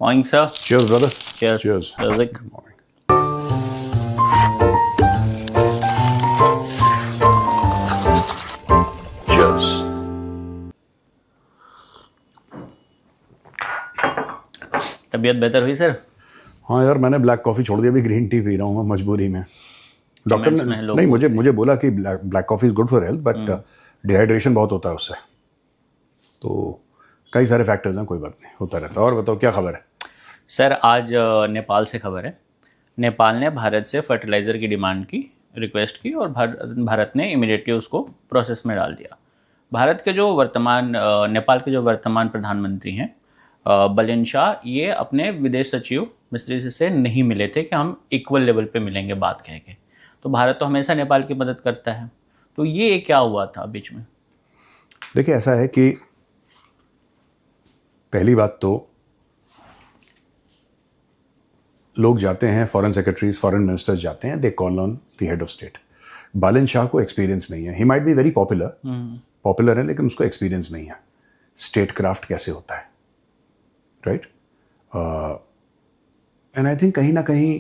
Morning, sir. Cheers, brother. Cheers. Cheers. Razik. Good morning. Cheers. तबीयत बेहतर हुई sir? हाँ यार, मैंने ब्लैक कॉफ़ी छोड़ दी, अभी ग्रीन टी पी रहा हूँ मैं मजबूरी में। डॉक्टर Comments ने में लोग नहीं मुझे बोला कि black coffee is good for health, but dehydration बहुत होता है उससे। तो कई सारे फैक्टर्स हैं, कोई बात नहीं, होता रहता है। और बताओ क्या खबर है? सर आज नेपाल से खबर है। नेपाल ने भारत से फर्टिलाइज़र की डिमांड की, रिक्वेस्ट की, और भारत ने इमीडिएटली उसको प्रोसेस में डाल दिया। भारत के जो नेपाल के जो वर्तमान प्रधानमंत्री हैं बलेन शाह, ये अपने विदेश सचिव मिस्त्री से नहीं मिले थे कि हम इक्वल लेवल पे मिलेंगे बात कह के। तो भारत तो हमेशा नेपाल की मदद करता है, तो ये क्या हुआ था बीच में? देखिए, ऐसा है कि पहली बात तो लोग जाते हैं, फॉरेन सेक्रेटरीज, फॉरेन मिनिस्टर्स जाते हैं, they call on the head of state. Balen Shah को एक्सपीरियंस नहीं है। He might be very popular है, लेकिन उसको एक्सपीरियंस नहीं है स्टेट क्राफ्ट कैसे होता है, राइट? एंड आई थिंक कहीं ना कहीं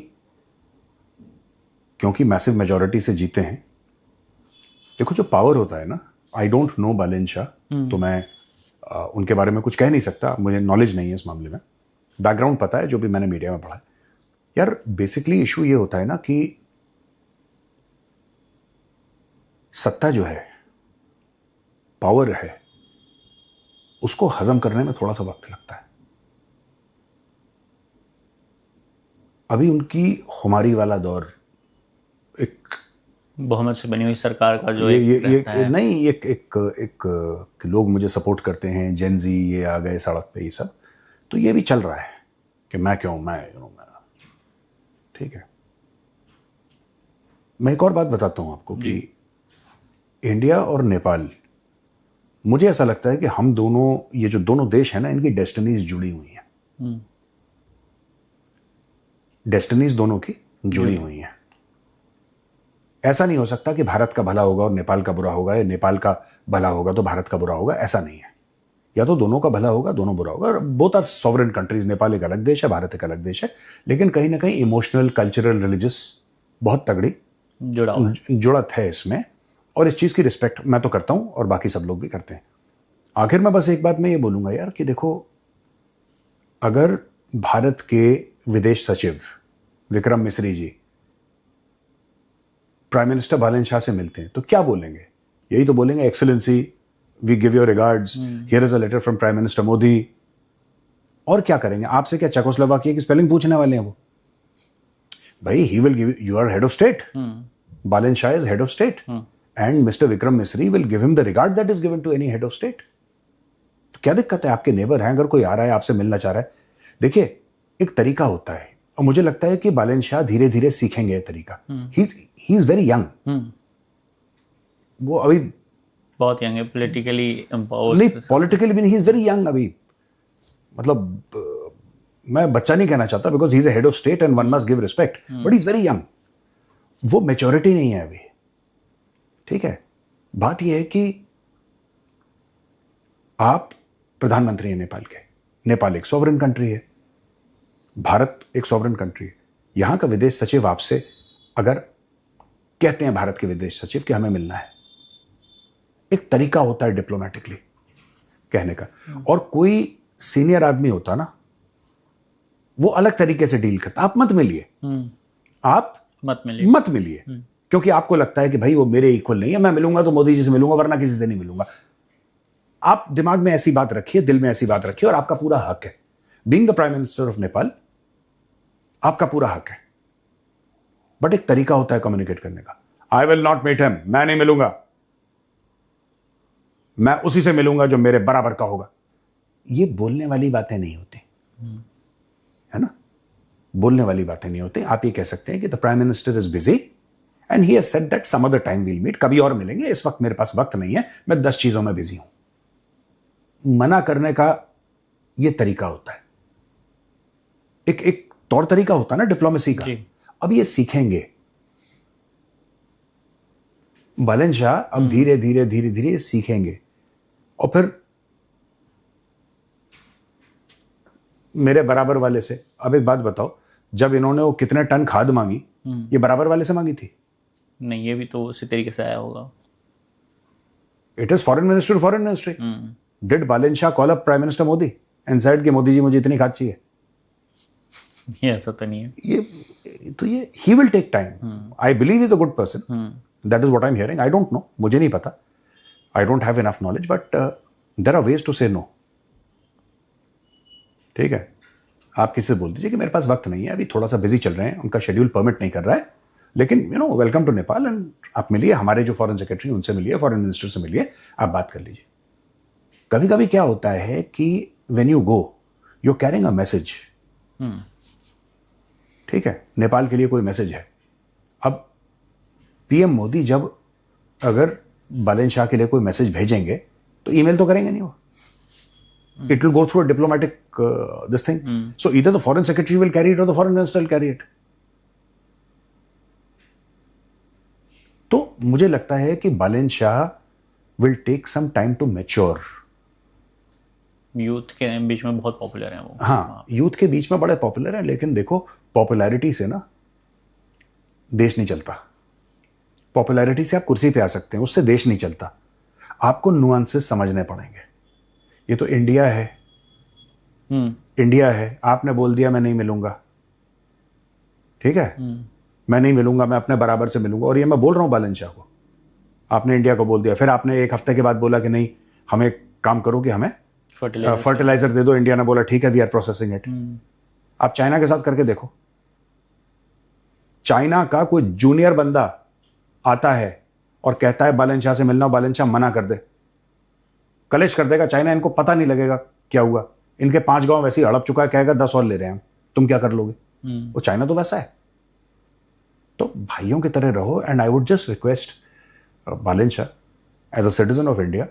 क्योंकि मैसिव मेजॉरिटी से जीते हैं, देखो जो पावर होता है ना, आई डोंट नो बालन शाह, तो मैं उनके बारे में कुछ कह नहीं सकता, मुझे नॉलेज नहीं है इस मामले में। बैकग्राउंड पता है जो भी मैंने मीडिया में पढ़ा है। यार बेसिकली इशू ये होता है ना कि सत्ता जो है, पावर है, उसको हजम करने में थोड़ा सा वक्त लगता है। अभी उनकी खुमारी वाला दौर, एक बहुमत से बनी हुई सरकार का जो एक लोग मुझे सपोर्ट करते हैं, जेन जी ये आ गए सड़क पे, ये सब तो ये भी चल रहा है कि मैं क्यों, मैं ठीक है। मैं एक और बात बताता हूं आपको कि इंडिया और नेपाल, मुझे ऐसा लगता है कि हम दोनों, ये जो दोनों देश हैं ना, इनकी डेस्टिनीज जुड़ी हुई हैं। डेस्टिनीज दोनों की जुड़ी हुई हैं। ऐसा नहीं हो सकता कि भारत का भला होगा और नेपाल का बुरा होगा, या नेपाल का भला होगा तो भारत का बुरा होगा, ऐसा नहीं है। या तो दोनों का भला होगा, दोनों बुरा होगा। Both are sovereign countries. Nepal एक अलग देश है, भारत एक अलग देश है, लेकिन कहीं ना कहीं इमोशनल, कल्चरल, रिलीजियस बहुत तगड़ी जुड़त है इसमें, और इस चीज़ की रिस्पेक्ट मैं तो करता हूं और बाकी सब लोग भी करते हैं। आखिर में बस एक बात मैं ये बोलूंगा यार कि देखो, अगर भारत के विदेश सचिव विक्रम मिश्री जी प्राइम मिनिस्टर बालन शाह से मिलते हैं तो क्या बोलेंगे? यही तो बोलेंगे, excellency, we give your regards, here is a letter from prime minister Modi. और क्या करेंगे? आपसे क्या चेकोस्लोवाकिया की स्पेलिंग पूछने वाले हैं वो? भाई, he will give you our head of state, Balen Shah is head of state, and mister Vikram Misri will give him the regard that is given to any head of state. तो क्या दिक्कत है? आपके नेबर हैं, अगर कोई आ रहा है आपसे मिलना चाह रहा है, देखिए एक तरीका होता है, और मुझे लगता है कि बालन शाह धीरे धीरे सीखेंगे ये तरीका। ही इज वेरी यंग, वो अभी बहुत यंग है, पॉलिटिकली नहीं, पॉलिटिकली भी नहीं, ही इज वेरी यंग अभी। मतलब मैं बच्चा नहीं कहना चाहता, because he is a head of state and one must give respect, but he is very young. वो मैच्योरिटी नहीं है अभी, ठीक है। बात यह है कि आप प्रधानमंत्री हैं नेपाल के। नेपाल एक सॉवरेन कंट्री है, भारत एक सॉवरेन कंट्री है। यहां का विदेश सचिव आपसे अगर कहते हैं, भारत के विदेश सचिव, कि हमें मिलना है, एक तरीका होता है डिप्लोमेटिकली कहने का। और कोई सीनियर आदमी होता ना, वो अलग तरीके से डील करता। आप मत मिलिए, आप मत मिलिए, क्योंकि आपको लगता है कि भाई वो मेरे इक्वल नहीं है, मैं मिलूंगा तो मोदी जी से मिलूंगा, वरना किसी से नहीं मिलूंगा। आप दिमाग में ऐसी बात रखिए, दिल में ऐसी बात रखिए, और आपका पूरा हक है। Being the prime minister of Nepal, आपका पूरा हक है। बट एक तरीका होता है कम्युनिकेट करने का। I will not meet him, मैं नहीं मिलूंगा, मैं उसी से मिलूंगा जो मेरे बराबर का होगा। ये बोलने वाली बातें नहीं होती, है ना? बोलने वाली बातें नहीं होती। आप ये कह सकते हैं कि the prime minister is busy and he has said that some other time we'll meet, कभी और मिलेंगे, इस वक्त मेरे पास वक्त नहीं है, मैं 10 चीजों में बिजी हूं। मना करने का ये तरीका होता है, एक तौर तरीका होता है ना डिप्लोमेसी का। अब ये सीखेंगे बालन शाह, अब धीरे धीरे धीरे धीरे सीखेंगे। और फिर मेरे बराबर वाले से। अब एक बात बताओ, जब इन्होंने वो कितने टन खाद मांगी, ये बराबर वाले से मांगी थी? नहीं, ये भी तो उसी तरीके से आया होगा। It is foreign minister, foreign ministry. Did Balan Shah call up prime minister Modi and said कि मोदी जी मुझे इतनी खाद चाहिए? ये ऐसा तो नहीं है। ये he will take time. I believe is a good person, that is what I am hearing. I don't know, मुझे नहीं पता, I don't have enough knowledge, but there are ways to say no. ठीक है, आप किससे बोल दीजिए कि मेरे पास वक्त नहीं है, अभी थोड़ा सा बिजी चल रहे हैं, उनका शेड्यूल परमिट नहीं कर रहा है, लेकिन वेलकम टू नेपाल एंड आप मिलिए, हमारे जो फॉरेन सेक्रेटरी उनसे मिलिए, फॉरेन मिनिस्टर से मिलिए, आप बात कर लीजिए। कभी कभी क्या होता है कि when you go you carrying a message. ठीक है, नेपाल के लिए कोई मैसेज है। अब पीएम मोदी जब अगर बालन शाह के लिए कोई मैसेज भेजेंगे तो ईमेल तो करेंगे नहीं वो, it will go through a diplomatic this thing. So either the foreign secretary will carry it or the foreign minister will carry it. तो मुझे लगता है कि Balen Shah will take some time to mature. Youth के बीच में बहुत पॉपुलर है वो। हाँ, यूथ के बीच में बड़े पॉपुलर है, लेकिन देखो पॉपुलैरिटी से ना देश नहीं चलता। पॉपुलैरिटी से आप कुर्सी पे आ सकते हैं, उससे देश नहीं चलता। आपको नुआंसेस समझने पड़ेंगे। ये तो इंडिया है, इंडिया है, आपने बोल दिया मैं नहीं मिलूंगा, ठीक है, मैं नहीं मिलूंगा, मैं अपने बराबर से मिलूंगा, और ये मैं बोल रहा हूं बालन शाह को, आपने इंडिया को बोल दिया, फिर आपने एक हफ्ते के बाद बोला कि नहीं हमें काम करो कि हमें फर्टिलाइजर दे दो, इंडिया ने बोला ठीक है वी आर प्रोसेसिंग इट। आप चाइना के साथ करके देखो, चाइना का कोई जूनियर बंदा आता है और कहता है बालन शाह से मिलना, बालन शाह मना कर दे, कलेश कर देगा चाइना, इनको पता नहीं लगेगा क्या हुआ, इनके 5 गांव वैसे ही हड़प चुका है, कहेगा 10 और ले रहे हैं हम, तुम क्या कर लोगे? वो चाइना तो वैसा है। तो भाइयों की तरह रहो, and I would just request Balen Shah as a citizen of India,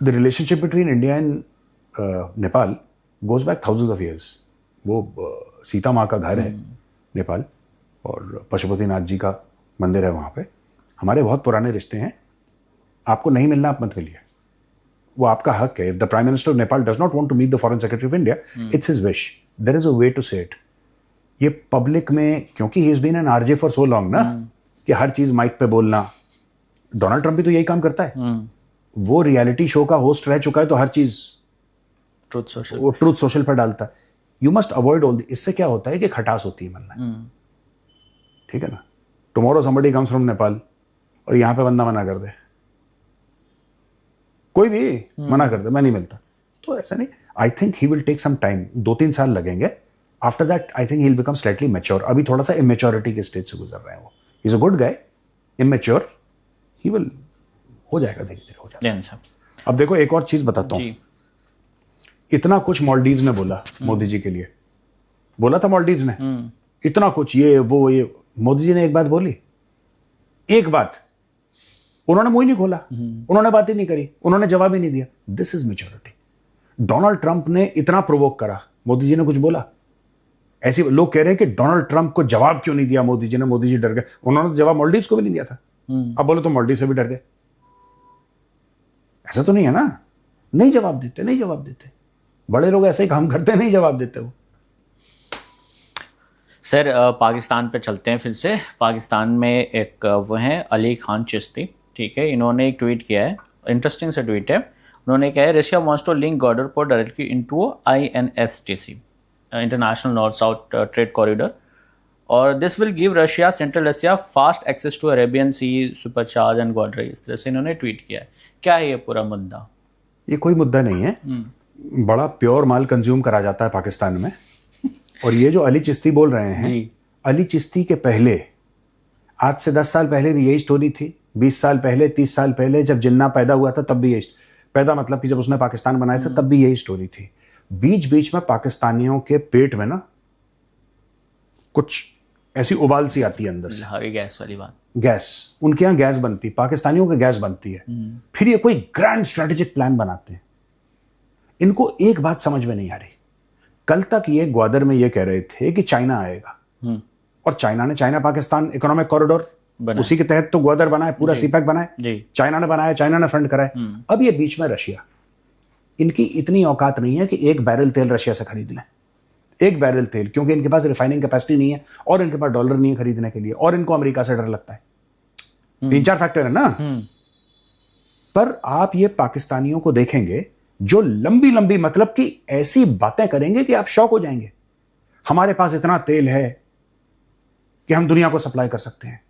the relationship between India and Nepal goes back thousands of years. वो सीता माँ का घर है नेपाल, और पशुपतिनाथ जी का मंदिर है वहाँ पे, हमारे बहुत पुराने रिश्ते हैं। आपको नहीं मिलना, आप मत मिलिए, वो आपका हक है। If the prime minister of Nepal does not want to meet the foreign secretary of India, it's his wish, there is a way to say it. ये पब्लिक में, क्योंकि he is been an RJ for so long ना, कि हर चीज mic पे बोलना, Donald Trump भी तो यही काम करता है। वो रियलिटी शो का होस्ट रह चुका है, तो हर चीज ट्रूथ सोशल पर डालता है। यू मस्ट अवॉइड ऑल, इससे क्या होता है कि खटास होती है मन में, ठीक है ना। Tomorrow somebody comes from Nepal और यहां पे बंदा मना कर दे, कोई भी मना कर दे मैं नहीं मिलता, तो ऐसा नहीं। I think he will take some time, 2-3 साल लगेंगे। After that I think he will become slightly mature. अभी थोड़ा सा इमेच्योरिटी के स्टेज से गुजर रहे हैं वो। He is a good guy, immature, he will हो जाएगा, धीरे धीरे हो जाएगा। अब देखो एक और चीज बताता हूँ, इतना कुछ मालदीव्स ने बोला मोदी जी के लिए, बोला था मालदीव्स ने इतना कुछ, ये वो ये, मोदी जी ने एक बात बोली, एक बात, उन्होंने मुंह ही नहीं खोला, उन्होंने बात ही नहीं करी, उन्होंने जवाब ही नहीं दिया। This is maturity. Donald Trump ने इतना प्रोवोक करा, मोदी जी ने कुछ बोला? ऐसे लोग कह रहे हैं कि डोनाल्ड ट्रंप को जवाब क्यों नहीं दिया मोदी जी ने, मोदी जी डर गए। उन्होंने जवाब मालदीव्स को भी नहीं दिया था, अब बोलो तो मालदीव से भी डर गए। ऐसा तो नहीं है ना, नहीं जवाब देते, नहीं जवाब देते। बड़े लोग ऐसे ही काम करते, नहीं जवाब देते वो। सर पाकिस्तान पे चलते हैं फिर से। पाकिस्तान में एक वो हैं अली खान चिश्ती, ठीक है, इन्होंने एक ट्वीट किया है, इंटरेस्टिंग सा ट्वीट है। उन्होंने कहा है Russia wants to link Gwadar port directly into INSTC, international north south trade corridor, और this will give Russia central Asia fast access to Arabian sea, supercharge and Gwadar. इस तरह से इन्होंने ट्वीट किया है। क्या है ये पूरा मुद्दा? ये कोई मुद्दा नहीं है, बड़ा प्योर माल कंज्यूम करा जाता है पाकिस्तान में। और ये जो अली चिश्ती बोल रहे हैं, अली चिश्ती के पहले, आज से 10 साल पहले भी यही स्टोरी थी, 20 साल पहले, 30 साल पहले जब जिन्ना पैदा हुआ था तब भी यही, पैदा मतलब कि जब उसने पाकिस्तान बनाया था तब भी यही स्टोरी थी। बीच बीच में पाकिस्तानियों के पेट में ना कुछ ऐसी उबाल सी आती है अंदर से, हरी गैस वाली बात, गैस, उनके यहाँ गैस बनती, पाकिस्तानियों की गैस बनती है। फिर ये कोई ग्रैंड स्ट्रेटेजिक प्लान बनाते हैं। इनको एक बात समझ में नहीं आ रही, कल तक ये ग्वादर में ये कह रहे थे कि चाइना आएगा, और चाइना ने, चाइना पाकिस्तान इकोनॉमिक कॉरिडोर, उसी के तहत तो ग्वादर बना है, पूरा सीपैक बना है, चाइना ने बनाया, चाइना ने फंड करा है। अब ये बीच में रशिया, इनकी इतनी औकात नहीं है कि एक बैरल तेल रशिया से खरीद लें, एक बैरल तेल, क्योंकि इनके पास रिफाइनिंग कैपेसिटी नहीं है और इनके पास डॉलर नहीं है खरीदने के लिए, और इनको अमेरिका से डर लगता है। 3-4 फैक्टर है ना। पर आप ये पाकिस्तानियों को देखेंगे जो लंबी लंबी मतलब कि ऐसी बातें करेंगे कि आप शॉक हो जाएंगे। हमारे पास इतना तेल है कि हम दुनिया को सप्लाई कर सकते हैं,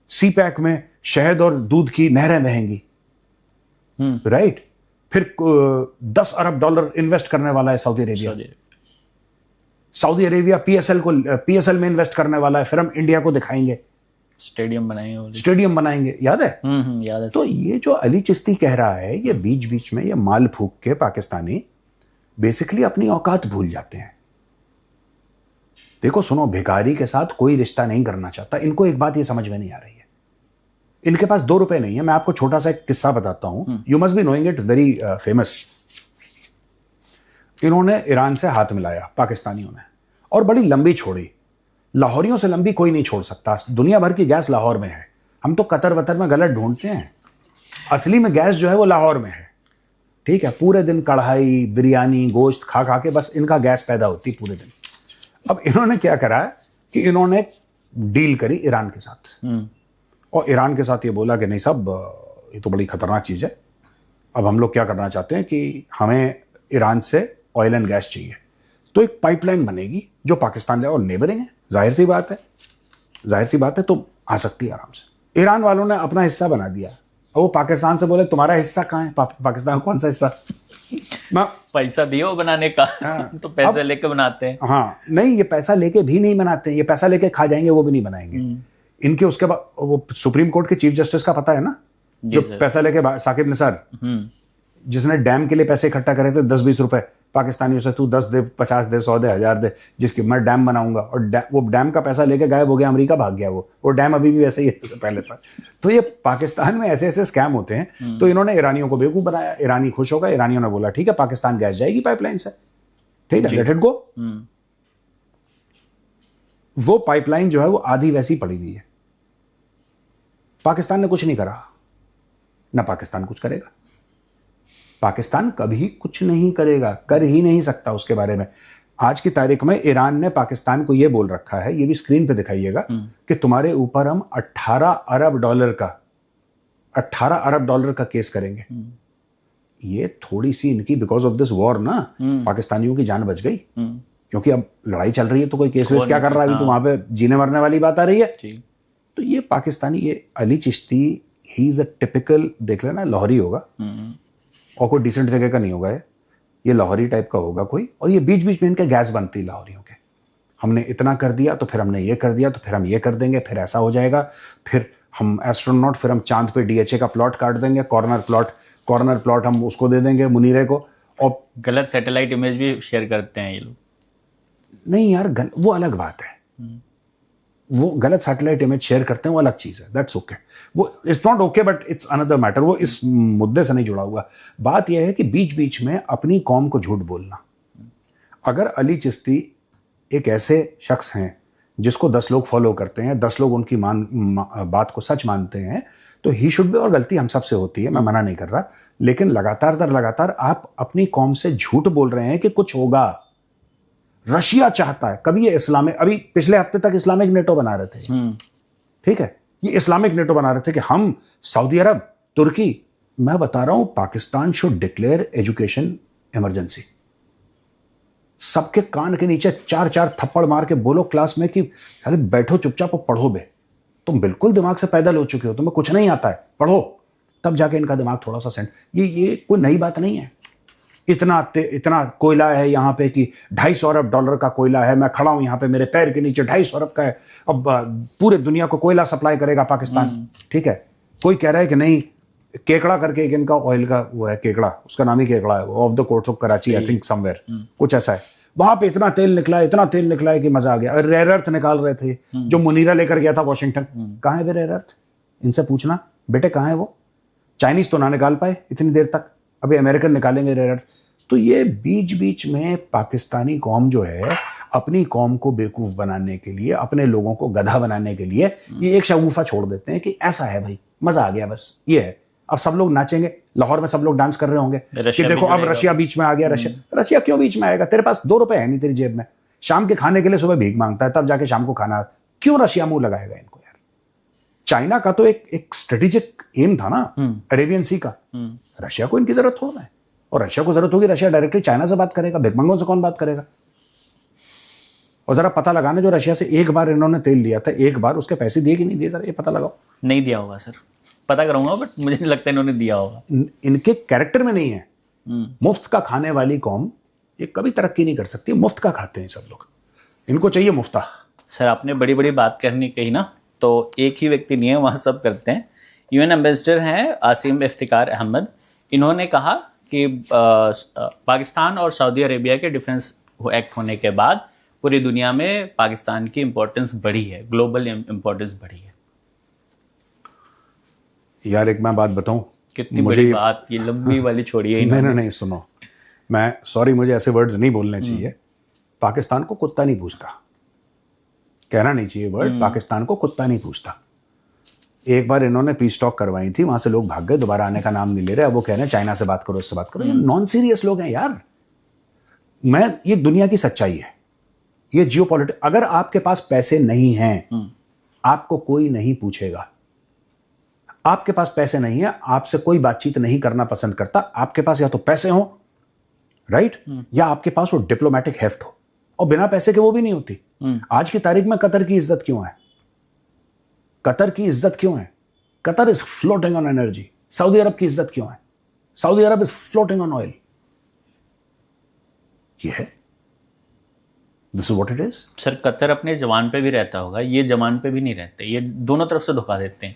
सी पैक में शहद और दूध की नहरें बहेंगी, राइट। फिर 10 अरब डॉलर इन्वेस्ट करने वाला है सऊदी अरेबिया पीएसएल में इन्वेस्ट करने वाला है। फिर हम इंडिया को दिखाएंगे, स्टेडियम बनाएंगे, याद है? याद है। तो ये जो अली चिश्ती कह रहा है, ये बीच बीच में ये माल फूक के पाकिस्तानी बेसिकली अपनी औकात भूल जाते हैं। देखो सुनो, भिखारी के साथ कोई रिश्ता नहीं करना चाहता। इनको एक बात ये समझ में नहीं आ रही है, इनके पास 2 रुपए नहीं है। मैं आपको छोटा सा एक किस्सा बताता हूं, you must be knowing it, very famous. इन्होंने ईरान से हाथ मिलाया पाकिस्तानियों ने, और बड़ी लंबी छोड़ी। लाहौरियों से लंबी कोई नहीं छोड़ सकता। दुनिया भर की गैस लाहौर में है। हम तो कतर वतर में गलत ढूंढते हैं, असली में गैस जो है वो लाहौर में है। ठीक है, पूरे दिन कढ़ाई बिरयानी गोश्त खा खा के बस इनका गैस पैदा होती पूरे दिन। अब इन्होंने क्या करा कि इन्होंने डील करी ईरान के साथ, और ईरान के साथ ये बोला कि नहीं साहब, ये तो बड़ी खतरनाक चीज़ है। अब हम लोग क्या करना चाहते हैं कि हमें ईरान से ऑयल एंड गैस चाहिए, तो एक पाइपलाइन बनेगी जो पाकिस्तान ले, और नेबरिंग है, जाहिर सी बात है, तो आ सकती है आराम से। ईरान वालों ने अपना हिस्सा बना दिया, और वो पाकिस्तान से बोले तुम्हारा हिस्सा कहाँ है? पाकिस्तान कौन सा हिस्सा? पैसा दियो बनाने का। तो पैसे लेके बनाते हैं। हाँ, नहीं, ये पैसा लेके भी नहीं बनाते हैं, ये पैसा लेके खा जाएंगे, वो भी नहीं बनाएंगे। इनके उसके बाद वो सुप्रीम कोर्ट के चीफ जस्टिस का पता है ना, जो पैसा लेके साकिब निसार, जिसने डैम के लिए पैसे इकट्ठा करे थे 10-20 रुपए पाकिस्तानियों से, तू 10 दे, 50 दे, 100 दे, 1000 दे, जिसकी मैं डैम बनाऊंगा, और वो डैम का पैसा लेके गायब हो गया, अमेरिका भाग गया। वो डैम अभी भी वैसे ही है पहले था। तो ये पाकिस्तान में ऐसे ऐसे स्कैम होते हैं। तो इन्होंने ईरानियों को बेवकूफ बनाया, ईरानी खुश होगा, ईरानियों ने बोला ठीक है पाकिस्तान गैस जाएगी पाइपलाइन से, ठीक है, लेट इट गो। वो पाइपलाइन जो है वो आधी वैसी पड़ी हुई है। पाकिस्तान ने कुछ नहीं करा, ना पाकिस्तान कुछ करेगा। पाकिस्तान कभी कुछ नहीं करेगा, कर ही नहीं सकता उसके बारे में। आज की तारीख में ईरान ने पाकिस्तान को यह बोल रखा है, ये भी स्क्रीन पे दिखाइएगा, कि तुम्हारे ऊपर हम 18 अरब डॉलर का केस करेंगे। ये थोड़ी सी इनकी बिकॉज ऑफ दिस वॉर ना पाकिस्तानियों की जान बच गई, क्योंकि अब लड़ाई चल रही है तो कोई केस वेस क्या कर रहा है, अभी तो वहां पे जीने मरने वाली बात आ रही है। तो ये पाकिस्तानी, ये Ali Chishti, he is a typical, देख लेना लाहौरी होगा, और कोई डिसेंट जगह का नहीं होगा ये लाहौरी टाइप का होगा कोई। और ये बीच बीच में इनके गैस बनती लाहौरियों के, हमने इतना कर दिया तो फिर हमने ये कर दिया तो फिर हम ये कर देंगे, फिर ऐसा हो जाएगा, फिर हम एस्ट्रोनॉट, फिर हम चांद पे डीएचए का प्लॉट काट देंगे, कॉर्नर प्लॉट हम उसको दे देंगे मुनीरे को। और गलत सैटेलाइट इमेज भी शेयर करते हैं ये लोग। नहीं यार, वो अलग बात है। वो गलत सैटेलाइट इमेज शेयर करते हैं, वो अलग चीज है, दैट्स ओके। वो it's not okay but it's another matter, वो इस मुद्दे से नहीं जुड़ा हुआ। बात यह है कि बीच बीच में अपनी कौम को झूठ बोलना। अगर अली चिश्ती एक ऐसे शख्स हैं जिसको 10 लोग फॉलो करते हैं, 10 लोग उनकी बात को सच मानते हैं, तो ही शुड बी, और गलती हम सबसे होती है, मैं मना नहीं कर रहा, लेकिन लगातार आप अपनी कौम से झूठ बोल रहे हैं कि कुछ होगा। रशिया चाहता है, कभी ये इस्लामिक, अभी पिछले हफ्ते तक इस्लामिक नेटो बना रहे थे, ठीक है, ये इस्लामिक नेटो बना रहे थे कि हम, सऊदी अरब, तुर्की, मैं बता रहा हूं Pakistan should declare education emergency. सबके कान के नीचे 4-4 थप्पड़ मार के बोलो क्लास में कि अरे बैठो चुपचाप और पढ़ो बे, तुम बिल्कुल दिमाग से पैदल हो चुके हो, तुम्हें कुछ नहीं आता है, पढ़ो। तब जाके इनका दिमाग थोड़ा सा सेंट, ये कोई नई बात नहीं है। इतना कोयला है यहाँ पे कि 250 अरब डॉलर का कोयला है, मैं खड़ा हूं यहाँ पे, मेरे पैर के नीचे 250 अरब का है। अब पूरे दुनिया को कोयला सप्लाई करेगा पाकिस्तान, ठीक है। कोई कह रहा है कि नहीं, केकड़ा करके एक इनका ऑयल का वो है, केकड़ा, उसका नाम ही केकड़ा है, of the courts of Karachi, I think somewhere, कुछ ऐसा है। वहां पे इतना तेल निकला है कि मजा आ गया। रेयर अर्थ निकाल रहे थे, जो मुनीरा लेकर गया था वॉशिंगटन, कहाँ है वे रेयर अर्थ? इनसे पूछना बेटे कहाँ है वो। चाइनीज तो ना निकाल पाए इतनी देर तक, अभी अमेरिकन निकालेंगे रेयर अर्थ। तो ये बीच बीच में पाकिस्तानी कौम जो है, अपनी कौम को बेवकूफ बनाने के लिए, अपने लोगों को गधा बनाने के लिए, ये एक शगुफा छोड़ देते हैं कि ऐसा है भाई, मजा आ गया, बस ये है। अब सब लोग नाचेंगे, लाहौर में सब लोग डांस कर रहे होंगे कि रशिया देखो भी अब जुड़ेगा। रशिया बीच में आ गया। रशिया क्यों बीच में आएगा? तेरे पास 2 रुपए है नहीं तेरी जेब में, शाम के खाने के लिए सुबह भीख मांगता है, तब जाके शाम को खाना, क्यों रशिया मुंह लगाएगा इनको यार? चाइना का तो एक स्ट्रेटेजिक एम था ना अरेबियन सी का, रशिया को इनकी जरूरत थोड़ा है। और रशिया को जरूरत होगी, रशिया डायरेक्टली चाइना से बात करेगा, भिखमंगों से कौन बात करेगा? और जरा पता लगाना, जो रशिया से एक बार इन्होंने तेल लिया था, एक बार उसके पैसे दिए कि नहीं दिए, जरा ये पता लगाओ। नहीं दिया होगा सर, पता करूंगा, बट मुझे नहीं लगता इन्होंने दिया होगा। इनके कैरेक्टर में नहीं है। मुफ्त का खाने वाली कौम ये कभी तरक्की नहीं कर सकती। मुफ्त का खाते हैं सब लोग, इनको चाहिए मुफ्ता। सर आपने बड़ी बड़ी बात करनी कही ना, तो एक ही व्यक्ति नहीं है, वहाँ सब करते हैं। यूएन एम्बेसडर हैं आसिम इफ्तिकार अहमद, इन्होंने कहा कि पाकिस्तान और सऊदी अरेबिया के डिफेंस एक्ट होने के बाद पूरी दुनिया में पाकिस्तान की इम्पोर्टेंस बढ़ी है, ग्लोबल इम्पोर्टेंस बढ़ी है। यार एक मैं बात बताऊं, कितनी बड़ी बात, ये लंबी वाली छोड़िए। नहीं सुनो, मैं सॉरी, मुझे ऐसे वर्ड्स नहीं बोलने चाहिए। पाकिस्तान को कुत्ता नहीं पूछता, कहना नहीं चाहिए वर्ड, पाकिस्तान को कुत्ता नहीं पूछता। एक बार इन्होंने पीस टॉक करवाई थी, वहां से लोग भाग गए, दोबारा आने का नाम नहीं ले रहे। अब वो कह रहे हैं चाइना से बात करो, उससे बात करो। ये नॉन सीरियस लोग हैं यार। ये दुनिया की सच्चाई है, ये जियोपॉलिटिक्स। अगर आपके पास पैसे नहीं हैं, आपको कोई नहीं पूछेगा। आपके पास पैसे नहीं है, आपसे कोई बातचीत नहीं करना पसंद करता। आपके पास या तो पैसे हो, राइट, या आपके पास वो डिप्लोमेटिक हेफ्ट हो, और बिना पैसे के वो भी नहीं होती। आज की तारीख में कतर की इज्जत क्यों है? कतर की इज्जत क्यों है? Qatar is floating on energy. सऊदी अरब की इज्जत क्यों है? Saudi Arab is floating on oil. ये है, this is what it is. Sir Qatar अपने जवान पे भी रहता होगा, ये जवान पे भी नहीं रहते, ये दोनों तरफ से धोखा देते हैं।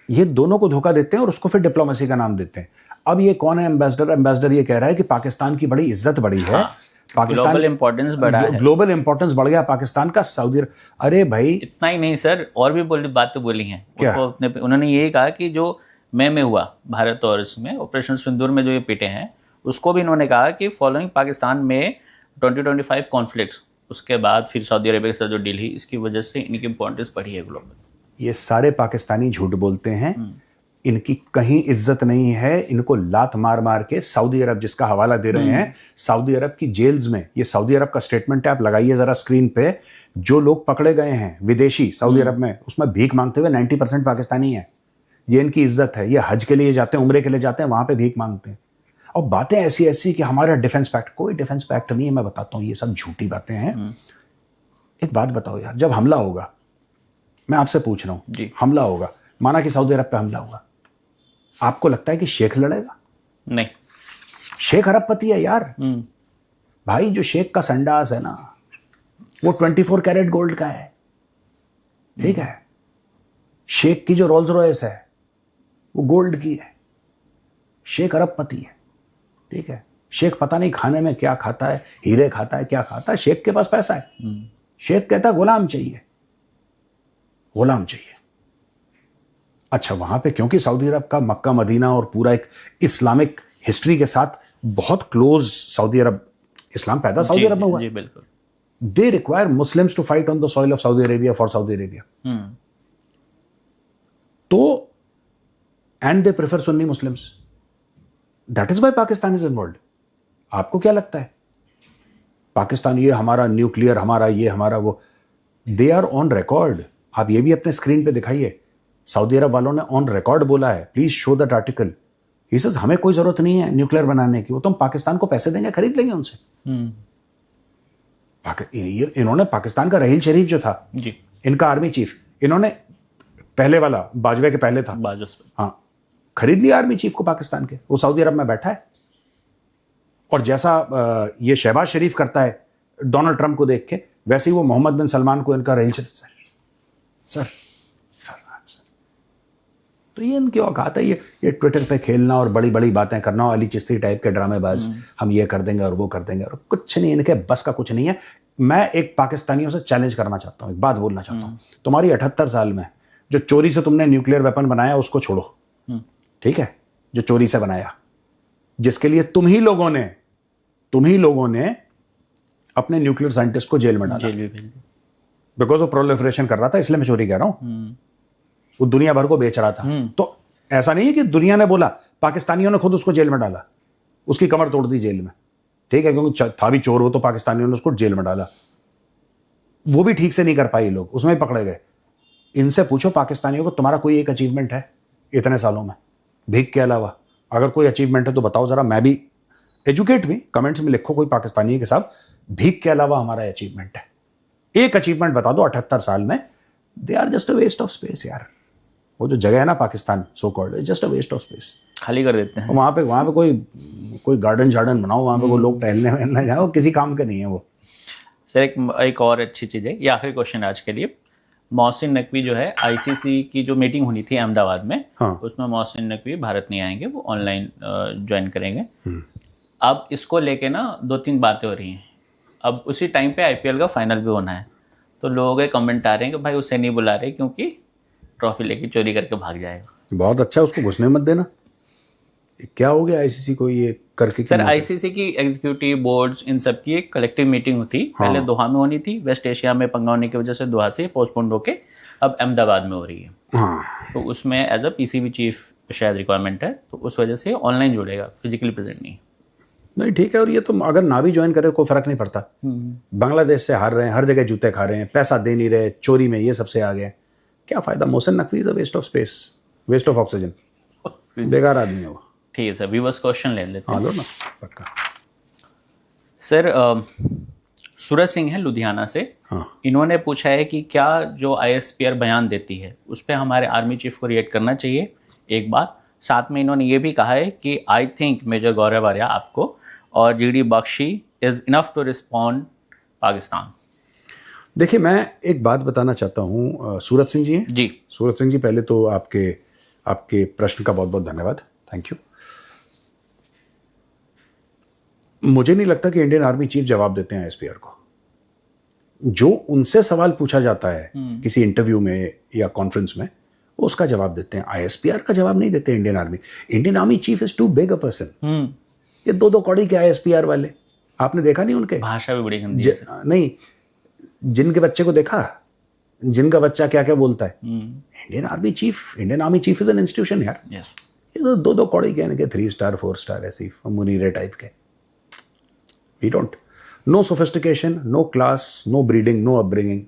ये दोनों को धोखा देते हैं और उसको फिर डिप्लोमेसी का नाम देते हैं। अब ये कौन है एम्बेसडर? एम्बेसडर ये कह रहा है कि पाकिस्तान की बड़ी इज्जत बढ़ी है। पाकिस्तान ग्लोबल इंपॉर्टेंस बढ़ा है, ग्लोबल इंपॉर्टेंस बढ़ गया पाकिस्तान का। सऊदी अरे भाई, इतना ही नहीं सर, और भी बातें बोली हैं। क्या? उन्होंने ये कहा कि जो मई में हुआ भारत और इसमें ऑपरेशन सिंदूर में जो ये पिटे हैं, उसको भी इन्होंने कहा कि फॉलोइंग पाकिस्तान में 2025 कॉन्फ्लिक्ट्स, उसके बाद फिर सऊदी अरेबिया के साथ जो डील हुई, इसकी वजह से इनकी इंपॉर्टेंस बढ़ी है ग्लोबल। ये सारे पाकिस्तानी झूठ बोलते हैं, इनकी कहीं इज्जत नहीं है। इनको लात मार मार के सऊदी अरब, जिसका हवाला दे रहे हैं, सऊदी अरब की जेल्स में, ये सऊदी अरब का स्टेटमेंट है, आप लगाइए जरा स्क्रीन पे। जो लोग पकड़े गए हैं विदेशी सऊदी अरब में, उसमें भीख मांगते हुए 90% पाकिस्तानी है। ये इनकी इज्जत है। ये हज के लिए जाते हैं, उम्रे के लिए जाते हैं, वहां पे भीख मांगते हैं। और बातें ऐसी ऐसी कि हमारा डिफेंस पैक्ट, कोई डिफेंस पैक्ट नहीं है। मैं बताता हूँ, ये सब झूठी बातें हैं। एक बात बताओ यार, जब हमला होगा, मैं आपसे पूछ रहा हूँ, हमला होगा, माना कि सऊदी अरब पे हमला हुआ, आपको लगता है कि शेख लड़ेगा? नहीं, शेख अरबपति है यार। भाई जो शेख का संडास है ना, वो 24 कैरेट गोल्ड का है, ठीक है। शेख की जो रोल्स रॉयस है वो गोल्ड की है। शेख अरबपति है, ठीक है। शेख पता नहीं खाने में क्या खाता है, हीरे खाता है, क्या खाता है, शेख के पास पैसा है। शेख कहता है गुलाम चाहिए, गुलाम चाहिए। अच्छा, वहां पे क्योंकि सऊदी अरब का मक्का मदीना और पूरा एक इस्लामिक हिस्ट्री के साथ बहुत क्लोज, सऊदी अरब, इस्लाम पैदा सऊदी अरब में हुआ। जी बिल्कुल। They require Muslims to fight on the soil of Saudi Arabia for Saudi Arabia. तो and they prefer Sunni Muslims. That is why Pakistan is involve. आपको क्या लगता है पाकिस्तान ये हमारा न्यूक्लियर, हमारा ये, हमारा वो, दे आर ऑन रिकॉर्ड। आप ये भी अपने स्क्रीन पे दिखाइए, सऊदी अरब वालों ने ऑन रिकॉर्ड बोला है, please show that article. He says हमें कोई जरूरत नहीं है न्यूक्लियर बनाने की, वो तो हम पाकिस्तान को पैसे देंगे, खरीद लेंगे उनसे। इन्होंने पाकिस्तान का रहील शरीफ जो था जी, इनका आर्मी चीफ, इन्होंने पहले वाला बाजवे के पहले था, हाँ, खरीद लिया आर्मी चीफ को पाकिस्तान के। वो सऊदी अरब में बैठा है। और जैसा ये शहबाज शरीफ करता है डोनाल्ड ट्रंप को देख के, वैसे ही वो मोहम्मद बिन सलमान को इनका रहील शरीफ। सर तो ये इनकी औकात है, ये ट्विटर पे खेलना और बड़ी बड़ी बातें करना, अली चिश्ती टाइप के ड्रामेबाज, हम ये कर देंगे और वो कर देंगे, और कुछ नहीं, इनके बस का कुछ नहीं है। मैं एक पाकिस्तानियों से चैलेंज करना चाहता हूँ, एक बात बोलना चाहता हूँ। तुम्हारी 78 साल में जो चोरी से तुमने न्यूक्लियर वेपन बनाया उसको छोड़ो, ठीक है, जो चोरी से बनाया, जिसके लिए तुम ही लोगों ने अपने न्यूक्लियर साइंटिस्ट को जेल में डाला, बिकॉज वो प्रोलिफरेशन कर रहा था, इसलिए मैं चोरी कह रहा हूं। वो दुनिया भर को बेच रहा था। तो ऐसा नहीं है कि दुनिया ने बोला, पाकिस्तानियों ने खुद उसको जेल में डाला, उसकी कमर तोड़ दी जेल में, ठीक है, क्योंकि था भी चोर वो, तो पाकिस्तानियों ने उसको जेल में डाला। वो भी ठीक से नहीं कर पाए लोग, उसमें भी पकड़े गए। इनसे पूछो पाकिस्तानियों को, तुम्हारा कोई एक अचीवमेंट है इतने सालों में भीख के अलावा? अगर कोई अचीवमेंट है तो बताओ जरा, मैं भी एजुकेट भी, कमेंट्स में लिखो कोई पाकिस्तानी के साथ, भीख के अलावा हमारा अचीवमेंट है, एक अचीवमेंट बता दो 78 साल में। They are just a waste of space यार। वो जो जगह है ना Pakistan, so called, just a waste of space. खाली कर देते हैं। वहाँ पे कोई गार्डन बनाओ, वहाँ पे वो लोग टहलने वहलने जाए, वो किसी काम के नहीं है वो। सर एक और अच्छी चीज़ है, ये आखिरी क्वेश्चन आज के लिए। मोहसिन नकवी जो है, आईसीसी की जो मीटिंग होनी थी अहमदाबाद में, हाँ। उसमें मोहसिन नकवी भारत नहीं आएंगे, वो ऑनलाइन ज्वाइन करेंगे। अब इसको लेके ना 2-3 बातें हो रही हैं। अब उसी टाइम पे आईपीएल का फाइनल भी होना है, तो लोगों के कमेंट आ रहे हैं कि भाई उसे नहीं बुला रहे क्योंकि ट्रॉफी लेके चोरी करके भाग जाएगा। बहुत अच्छा, उसको घुसने मत देना। क्या हो गया आईसीसी को ये करके? सर आईसीसी की एग्जीक्यूटिव बोर्ड्स इन सब की एक कलेक्टिव मीटिंग होती, पहले दोहा में होनी थी, वेस्ट एशिया में पंगा होने की वजह से दोहा से पोस्टपोन होके अब अहमदाबाद में हो रही है। हाँ, तो उसमें एज अ पीसीबी चीफ शायद रिक्वायरमेंट है, तो उस वजह से ऑनलाइन जुड़ेगा, फिजिकली प्रेजेंट नहीं। ठीक है। और ये तो अगर ना भी ज्वाइन करे कोई फर्क नहीं पड़ता। बांग्लादेश से हार रहे हैं, हर जगह जूते खा रहे हैं, पैसा दे नहीं रहे, चोरी में ये सबसे आ गए, क्या फायदा? Mohsin Naqvi is a waste of space, waste of oxygen, बेकार आदमी है वो। ठीक है सर, व्यूअर्स क्वेश्चन ले लेते हैं। हाँ लो ना, पक्का। सर सूरज सिंह है लुधियाना से, हाँ। इन्होंने पूछा है कि क्या जो आईएसपीआर बयान देती है उस पर हमारे आर्मी चीफ को रिएक्ट करना चाहिए, एक बात। साथ में इन्होंने ये भी कहा है कि I think major Gaurav Arya आपको और GD Bakshi is enough to respond Pakistan. देखिए, मैं एक बात बताना चाहता हूँ। सूरज सिंह जी हैं जी। सूरज सिंह जी, पहले तो आपके प्रश्न का बहुत बहुत धन्यवाद, थैंक यू। मुझे नहीं लगता कि इंडियन आर्मी चीफ जवाब देते हैं आईएसपीआर को। जो उनसे सवाल पूछा जाता है किसी इंटरव्यू में या कॉन्फ्रेंस में, वो उसका जवाब देते हैं, आईएसपीआर का जवाब नहीं देते Indian army. Indian army chief is too big a person. ये 2-2 कौड़ी के आईएसपीआर वाले, आपने देखा नहीं उनके? भाषा भी बड़ी गंदी है। नहीं, जिनके बच्चे को देखा, जिनका बच्चा क्या क्या बोलता है। Indian army chief is an institution यार। यस। ये तो 2-2 कौड़ी के 3 स्टार 4 स्टार ऐसी मुनीरे टाइप के। We don't, no sophistication, no class, no breeding, no upbringing,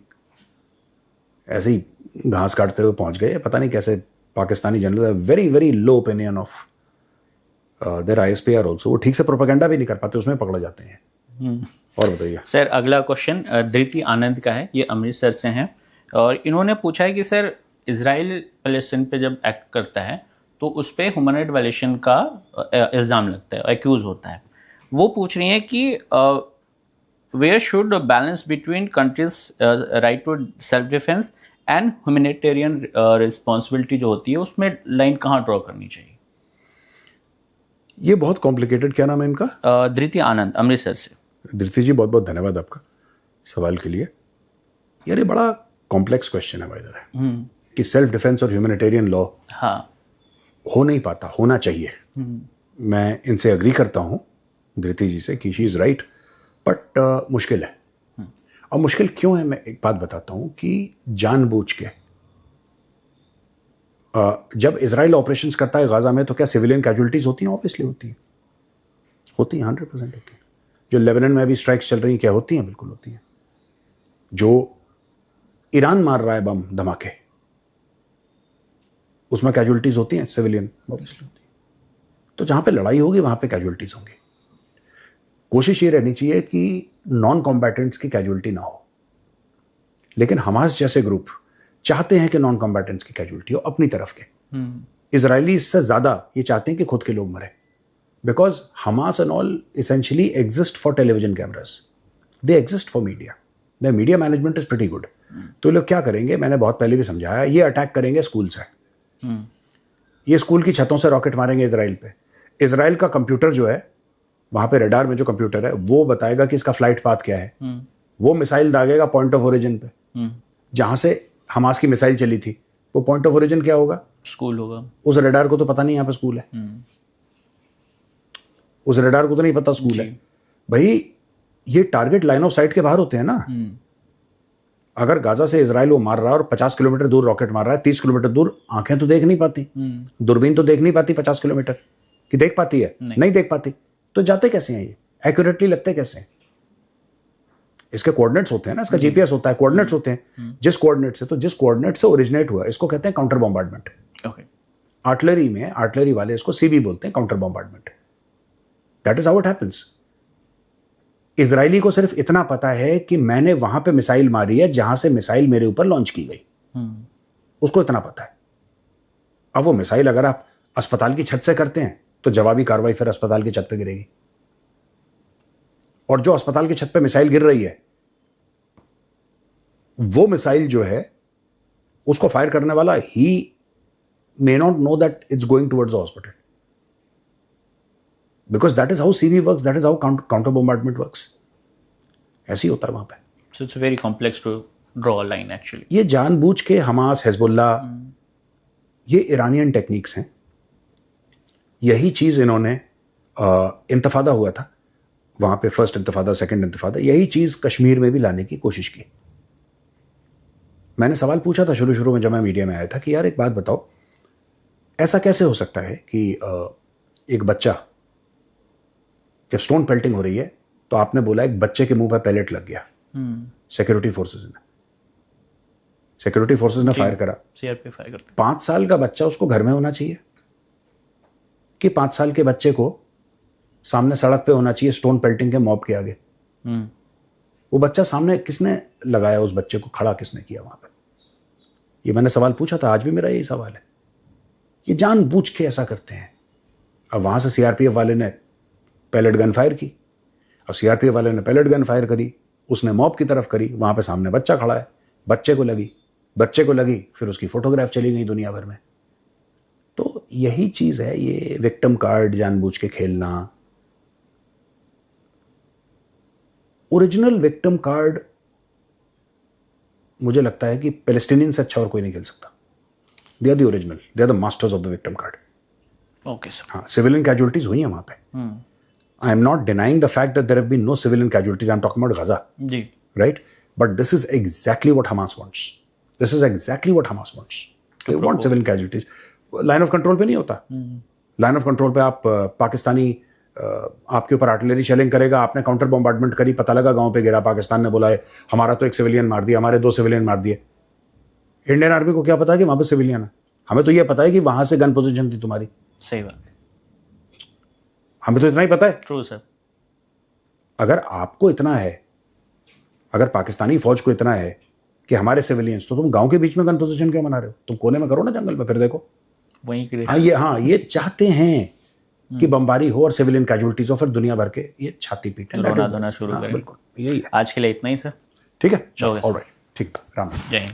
ऐसे ही घास काटते हुए पहुंच गए। पता नहीं कैसे Pakistani general, very very low opinion of their ISPR also. वो ठीक से प्रोपेगेंडा भी नहीं कर पाते, उसमें पकड़ जाते हैं। और बताइए सर, अगला क्वेश्चन धृति आनंद का है, ये अमृतसर से हैं, और इन्होंने पूछा है कि सर इजराइल पैलेस्टीन पे जब एक्ट करता है तो उस पर ह्यूमन राइट वायलेशन का इल्ज़ाम लगता है, एक्यूज होता है। वो पूछ रही हैं कि where should balance between countries right to self defence and humanitarian responsibility जो होती है, उसमें लाइन कहाँ ड्रॉ करनी चाहिए? ये बहुत कॉम्प्लिकेटेड, क्या नाम है इनका? धृति आनंद, अमृतसर से। धृति जी, बहुत बहुत धन्यवाद आपका सवाल के लिए। यार ये बड़ा कॉम्प्लेक्स क्वेश्चन है भाई वे, कि सेल्फ डिफेंस और ह्यूमैनिटेरियन लॉ हाँ हो नहीं पाता, होना चाहिए। मैं इनसे अग्री करता हूँ धृति जी से कि शी इज़ राइट, बट मुश्किल है। और मुश्किल क्यों है, मैं एक बात बताता हूँ कि जानबूझ के जब इजराइल ऑपरेशंस करता है गाजा में, तो क्या सिविलियन कैजुअलिटीज होती हैं? ऑब्वियसली होती हैं, 100% होती हैं। जो लेबनान में अभी स्ट्राइक्स चल रही हैं, क्या होती हैं? बिल्कुल होती हैं। जो ईरान मार रहा है बम धमाके, उसमें कैजुअलिटीज होती हैं सिविलियन? ऑब्वियसली होती हैं। तो जहां पे लड़ाई होगी वहां पे कैजुअलिटीज होंगी। कोशिश ये रहनी चाहिए कि नॉन कॉम्बैटेंट्स की कैजुअलिटी ना हो, लेकिन हमास जैसे ग्रुप चाहते हैं कि नॉन कॉम्बैटेंट्स की कैजुअलिटी हो अपनी तरफ के। इजरायलीज से ज्यादा ये चाहते हैं कि खुद के लोग मरे, because Hamas and all essentially exist for television cameras, they exist for media, the media management is pretty good. तो लोग क्या करेंगे, मैंने बहुत पहले भी समझाया, ये अटैक करेंगे स्कूल से। ये स्कूल की छतों से रॉकेट मारेंगे इजराइल पे। इजराइल का कंप्यूटर जो है, वहां पे रडार में जो कंप्यूटर है, वो बताएगा कि इसका फ्लाइट पाथ क्या है। वो मिसाइल दागेगा पॉइंट ऑफ ओरिजिन पे, जहां से हमास की मिसाइल चली थी। वो पॉइंट ऑफ ओरिजिन क्या होगा? स्कूल होगा। उस रडार को तो पता नहीं यहाँ पे स्कूल है, उस रडार को तो नहीं पता स्कूल है भाई। ये टारगेट लाइन ऑफ साइट के बाहर होते हैं ना। अगर गाजा से इजराइल वो मार रहा है और 50 किलोमीटर दूर रॉकेट मार रहा है, 30 किलोमीटर दूर, आंखें तो देख नहीं पाती, दूरबीन तो देख नहीं पाती 50 किलोमीटर की, देख पाती है? नहीं देख पाती। तो जाते कैसे हैं ये, एक्यूरेटली लगते कैसे हैं? इसके कोऑर्डिनेट्स होते हैं ना, इसका जीपीएस होता है, कोऑर्डिनेट्स होते हैं। जिस कोऑर्डिनेट से ओरिजिनेट हुआ, इसको कहते हैं काउंटर बॉम्बार्डमेंट। ओके, आर्टिलरी में, आर्टिलरी वाले इसको सीबी बोलते हैं, counter bombardment. That is how it happens. Israeli को सिर्फ इतना पता है कि मैंने वहां पे मिसाइल मारी है जहां से मिसाइल मेरे ऊपर लॉन्च की गई, उसको इतना पता है। अब वो मिसाइल अगर आप अस्पताल की छत से करते हैं तो जवाबी कार्रवाई फिर अस्पताल की छत पे गिरेगी, और जो अस्पताल की छत पे मिसाइल गिर रही है, वो मिसाइल जो है उसको फायर करने वाला ही may not know that it's going towards the hospital, because that is how CB works, that is how counter bombardment works. ऐसे ही होता है वहां पे। so it's very complex to draw a line actually. ये जानबूझ के हमास, हिजबुल्ला, ये Iranian techniques हैं। यही चीज इन्होंने इंतफादा हुआ था वहां पे, फर्स्ट इंतफादा, सेकंड इंतफादा, यही चीज कश्मीर में भी लाने की कोशिश की। मैंने सवाल पूछा था शुरू में जब मैं मीडिया में आया था कि यार एक बात बताओ, ऐसा कैसे हो सकता है कि एक बच्चा, जब स्टोन पेल्टिंग हो रही है तो आपने बोला एक बच्चे के मुंह पर पैलेट लग गया, सिक्योरिटी फोर्सेस ने फायर करा, सीआरपीएफ फायर करते 5 साल का बच्चा, उसको घर में होना चाहिए कि 5 साल के बच्चे को सामने सड़क पे होना चाहिए स्टोन पेल्टिंग के मॉब के आगे? वो बच्चा सामने किसने लगाया, उस बच्चे को खड़ा किसने किया वहां पे? ये मैंने सवाल पूछा था, आज भी मेरा यही सवाल है। ये जानबूझ के ऐसा करते हैं। अब वहां से सीआरपीएफ वाले ने पैलेट गन फायर की, और सीआरपीएफ वाले ने पैलेट गन फायर करी, उसने मॉब की तरफ करी, वहां पे सामने बच्चा खड़ा है, बच्चे को लगी, फिर उसकी फोटोग्राफ चली गई दुनिया भर में। तो यही चीज है, ये विक्टिम कार्ड जानबूझ के खेलना। ओरिजिनल विक्टिम कार्ड मुझे लगता है कि पैलेस्टीनियन से अच्छा और कोई नहीं खेल सकता। They are the original, they are the masters of the victim card. Okay sir. हाँ, सिविलियन कैजुअलिटीज हुई हैं वहां पे। I am not denying the fact that there have been no civilian casualties, I am talking about Gaza, जी, right? But this is exactly what Hamas wants, this is exactly what Hamas wants. They want civilian casualties. Line of control पे नहीं होता। Line of control पे आप पाकिस्तानी आपके ऊपर artillery shelling करेगा, आपने काउंटर बॉम्बार्डमेंट करी, पता लगा गांव पे गिरा, पाकिस्तान ने बोला है हमारा तो एक सिविलियन मार दिया, हमारे 2 सिविलियन मार दिए। इंडियन आर्मी को क्या पता है कि वहां पे सिविलियन है? हमें तो ये पता है कि वहां से गन पोजीशन थी तुम्हारी। सही बात, हमें तो इतना ही पता है। True sir. अगर आपको इतना है, अगर पाकिस्तानी फौज को इतना है कि हमारे सिविलियंस, तो तुम गांव के बीच में गन पोजीशन क्यों बना रहे हो? तुम कोने में करो ना जंगल में, फिर देखो वहीं के लिए। ये चाहते हैं कि बमबारी हो और सिविलियन कैजुअलिटीज हो, फिर दुनिया भर के ये छाती पीटे, रोना धोना शुरू करें। बिल्कुल, यही है। आज के लिए इतना ही सर। ठीक है, चलो, ऑलराइट, ठीक है, राम। जय हिंद।